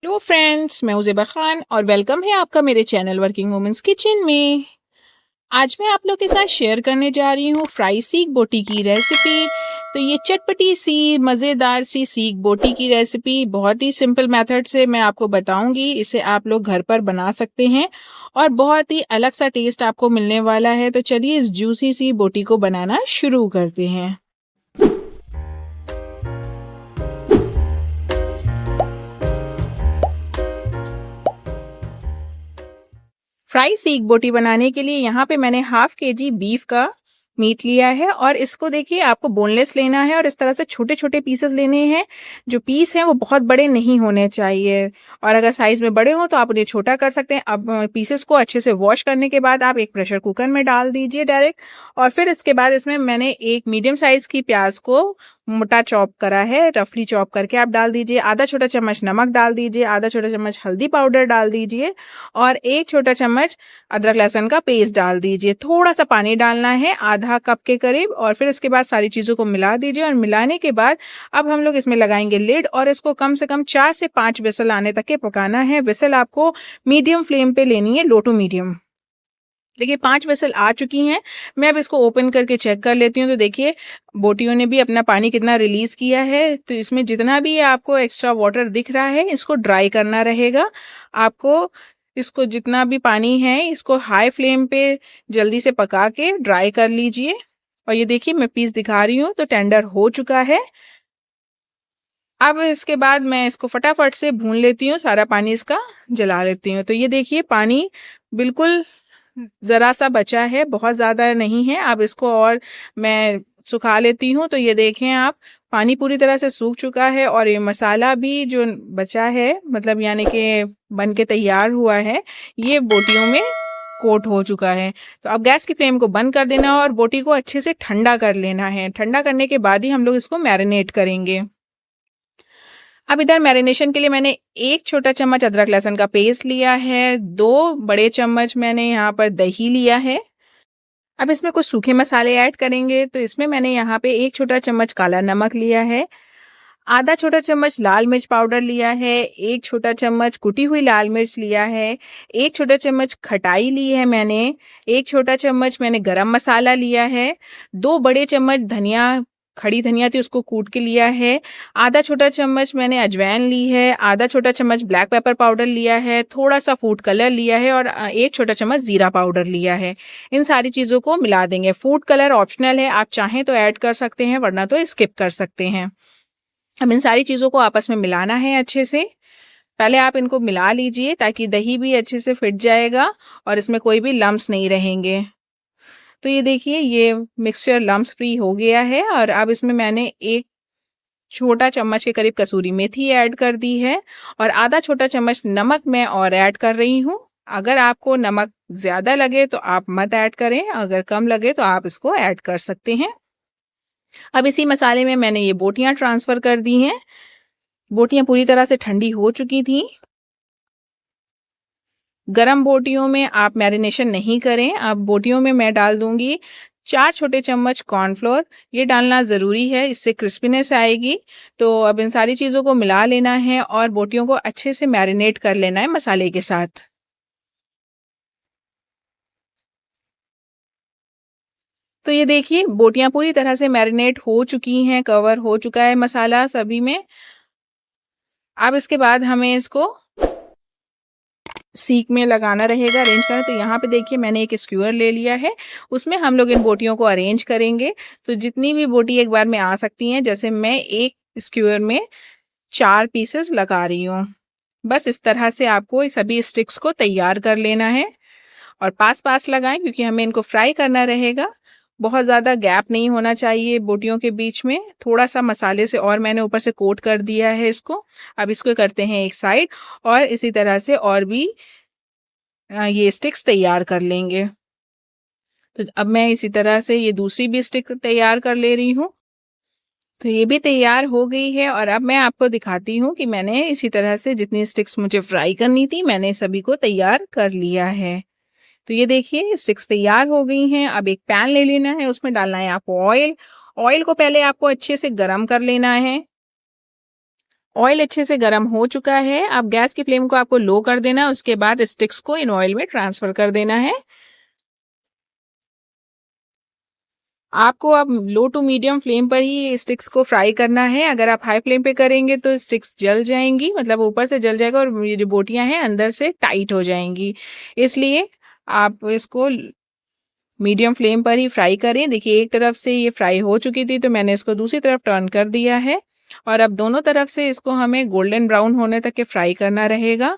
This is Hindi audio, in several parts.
हेलो फ्रेंड्स, मैं हूं ज़ेबा खान और वेलकम है आपका मेरे चैनल वर्किंग वुमेन्स किचन में। आज मैं आप लोग के साथ शेयर करने जा रही हूँ फ्राई सीख बोटी की रेसिपी। तो ये चटपटी सी मज़ेदार सी सीख बोटी की रेसिपी बहुत ही सिंपल मेथड से मैं आपको बताऊंगी। इसे आप लोग घर पर बना सकते हैं और बहुत ही अलग सा टेस्ट आपको मिलने वाला है। तो चलिए इस जूसी सी बोटी को बनाना शुरू करते हैं। फ्राई सीख बोटी बनाने के लिए यहाँ पे मैंने हाफ केजी बीफ का मीट लिया है और इसको देखिए आपको बोनलेस लेना है और इस तरह से छोटे छोटे पीसेस लेने हैं। जो पीस हैं वो बहुत बड़े नहीं होने चाहिए और अगर साइज में बड़े हो तो आप उन्हें छोटा कर सकते हैं। अब पीसेस को अच्छे से वॉश करने के बाद आप एक प्रेशर कुकर में डाल दीजिए डायरेक्ट। और फिर इसके बाद इसमें मैंने एक मीडियम साइज की प्याज को मोटा चॉप करा है, रफली चॉप करके आप डाल दीजिए। आधा छोटा चम्मच नमक डाल दीजिए, आधा छोटा चम्मच हल्दी पाउडर डाल दीजिए और एक छोटा चम्मच अदरक लहसुन का पेस्ट डाल दीजिए। थोड़ा सा पानी डालना है, आधा कप के करीब। और फिर इसके बाद सारी चीज़ों को मिला दीजिए और मिलाने के बाद अब हम लोग इसमें लगाएंगे लिड और इसको कम से कम 4 से 5 विसल आने तक के पकाना है। विसल आपको मीडियम फ्लेम पे लेनी है, लो टू मीडियम। देखिए 5 विसल आ चुकी हैं। मैं अब इसको ओपन करके चेक कर लेती हूँ। तो देखिए बोटियों ने भी अपना पानी कितना रिलीज किया है। तो इसमें जितना भी आपको एक्स्ट्रा वाटर दिख रहा है इसको ड्राई करना रहेगा। आपको इसको जितना भी पानी है इसको हाई फ्लेम पे जल्दी से पका के ड्राई कर लीजिए। और ये देखिए मैं पीस दिखा रही हूँ तो टेंडर हो चुका है। अब इसके बाद मैं इसको फटाफट से भून लेती हूँ, सारा पानी इसका जला लेती हूँ। तो ये देखिए पानी बिल्कुल जरा सा बचा है, बहुत ज्यादा नहीं है। अब इसको और मैं सुखा लेती हूँ। तो ये देखें आप, पानी पूरी तरह से सूख चुका है और ये मसाला भी जो बचा है मतलब यानी कि बन के तैयार हुआ है ये बोटियों में कोट हो चुका है। तो अब गैस की फ्लेम को बंद कर देना और बोटी को अच्छे से ठंडा कर लेना है। ठंडा करने के बाद ही हम लोग इसको मैरिनेट करेंगे। अब इधर मैरिनेशन के लिए मैंने एक छोटा चम्मच अदरक लहसुन का पेस्ट लिया है, 2 बड़े चम्मच मैंने यहाँ पर दही लिया है। अब इसमें कुछ सूखे मसाले ऐड करेंगे। तो इसमें मैंने यहाँ पे एक छोटा चम्मच काला नमक लिया है, आधा छोटा चम्मच लाल मिर्च पाउडर लिया है, एक छोटा चम्मच कुटी हुई लाल मिर्च लिया है, एक छोटा चम्मच खटाई ली है मैंने, एक छोटा चम्मच मैंने गरम मसाला लिया है, 2 बड़े चम्मच धनिया, खड़ी धनिया थी उसको कूट के लिया है, आधा छोटा चम्मच मैंने अजवाइन ली है, आधा छोटा चम्मच ब्लैक पेपर पाउडर लिया है, थोड़ा सा फूड कलर लिया है और एक छोटा चम्मच जीरा पाउडर लिया है। इन सारी चीज़ों को मिला देंगे। फूड कलर ऑप्शनल है, आप चाहें तो ऐड कर सकते हैं वरना तो स्किप कर सकते हैं। अब इन सारी चीज़ों को आपस में मिलाना है अच्छे से। पहले आप इनको मिला लीजिए ताकि दही भी अच्छे से फिट जाएगा और इसमें कोई भी लम्स नहीं रहेंगे। तो ये देखिए ये मिक्सचर लम्स फ्री हो गया है और अब इसमें मैंने एक छोटा चम्मच के करीब कसूरी मेथी ऐड कर दी है और आधा छोटा चम्मच नमक मैं और ऐड कर रही हूँ। अगर आपको नमक ज़्यादा लगे तो आप मत ऐड करें, अगर कम लगे तो आप इसको ऐड कर सकते हैं। अब इसी मसाले में मैंने ये बोटियां ट्रांसफ़र कर दी हैं। बोटियां पूरी तरह से ठंडी हो चुकी थी। गरम बोटियों में आप मैरिनेशन नहीं करें। अब बोटियों में मैं डाल दूंगी 4 छोटे चम्मच कॉर्नफ्लोर। ये डालना ज़रूरी है, इससे क्रिस्पीनेस आएगी। तो अब इन सारी चीज़ों को मिला लेना है और बोटियों को अच्छे से मैरिनेट कर लेना है मसाले के साथ। तो ये देखिए बोटियां पूरी तरह से मैरिनेट हो चुकी हैं, कवर हो चुका है मसाला सभी में। अब इसके बाद हमें इसको सीक में लगाना रहेगा, अरेंज करना। तो यहाँ पे देखिए मैंने एक स्क्यूअर ले लिया है, उसमें हम लोग इन बोटियों को अरेंज करेंगे। तो जितनी भी बोटी एक बार में आ सकती हैं, जैसे मैं एक स्क्यूअर में 4 पीसेस लगा रही हूँ। बस इस तरह से आपको सभी स्टिक्स को तैयार कर लेना है और पास पास लगाएं क्योंकि हमें इनको फ्राई करना रहेगा। बहुत ज़्यादा गैप नहीं होना चाहिए बोटियों के बीच में। थोड़ा सा मसाले से और मैंने ऊपर से कोट कर दिया है इसको। अब इसको करते हैं एक साइड और इसी तरह से और भी ये स्टिक्स तैयार कर लेंगे। तो अब मैं इसी तरह से ये दूसरी भी स्टिक तैयार कर ले रही हूँ। तो ये भी तैयार हो गई है और अब मैं आपको दिखाती हूँ कि मैंने इसी तरह से जितनी स्टिक्स मुझे फ्राई करनी थी मैंने सभी को तैयार कर लिया है। तो ये देखिए स्टिक्स तैयार हो गई हैं। अब एक पैन ले लेना है, उसमें डालना है आपको ऑयल। ऑयल को पहले आपको अच्छे से गर्म कर लेना है। ऑयल अच्छे से गर्म हो चुका है। अब गैस की फ्लेम को आपको लो कर देना है, उसके बाद स्टिक्स को इन ऑयल में ट्रांसफर कर देना है। आपको अब लो टू मीडियम फ्लेम पर ही स्टिक्स को फ्राई करना है। अगर आप हाई फ्लेम पे करेंगे तो स्टिक्स जल जाएंगी, मतलब ऊपर से जल जाएगा और ये जो बोटियां हैं अंदर से टाइट हो जाएंगी। इसलिए आप इसको मीडियम फ्लेम पर ही फ्राई करें। देखिए एक तरफ से ये फ्राई हो चुकी थी तो मैंने इसको दूसरी तरफ टर्न कर दिया है और अब दोनों तरफ से इसको हमें गोल्डन ब्राउन होने तक के फ्राई करना रहेगा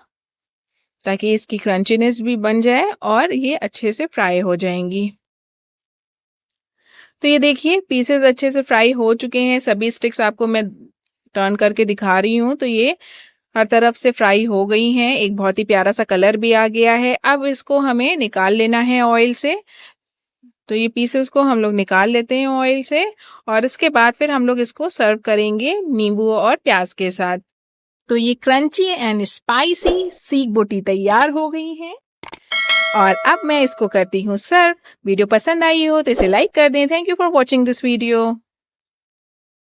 ताकि इसकी क्रंचीनेस भी बन जाए और ये अच्छे से फ्राई हो जाएंगी। तो ये देखिए पीसेस अच्छे से फ्राई हो चुके हैं। सभी स्टिक्स आपको मैं टर्न करके दिखा रही हूँ तो ये हर तरफ से फ्राई हो गई हैं। एक बहुत ही प्यारा सा कलर भी आ गया है। अब इसको हमें निकाल लेना है ऑयल से। तो ये पीसेस को हम लोग निकाल लेते हैं ऑयल से और इसके बाद फिर हम लोग इसको सर्व करेंगे नींबू और प्याज के साथ। तो ये क्रंची एंड स्पाइसी सीख बोटी तैयार हो गई है और अब मैं इसको करती हूँ सर्व। वीडियो पसंद आई हो तो इसे लाइक कर दें। Thank you for watching this video.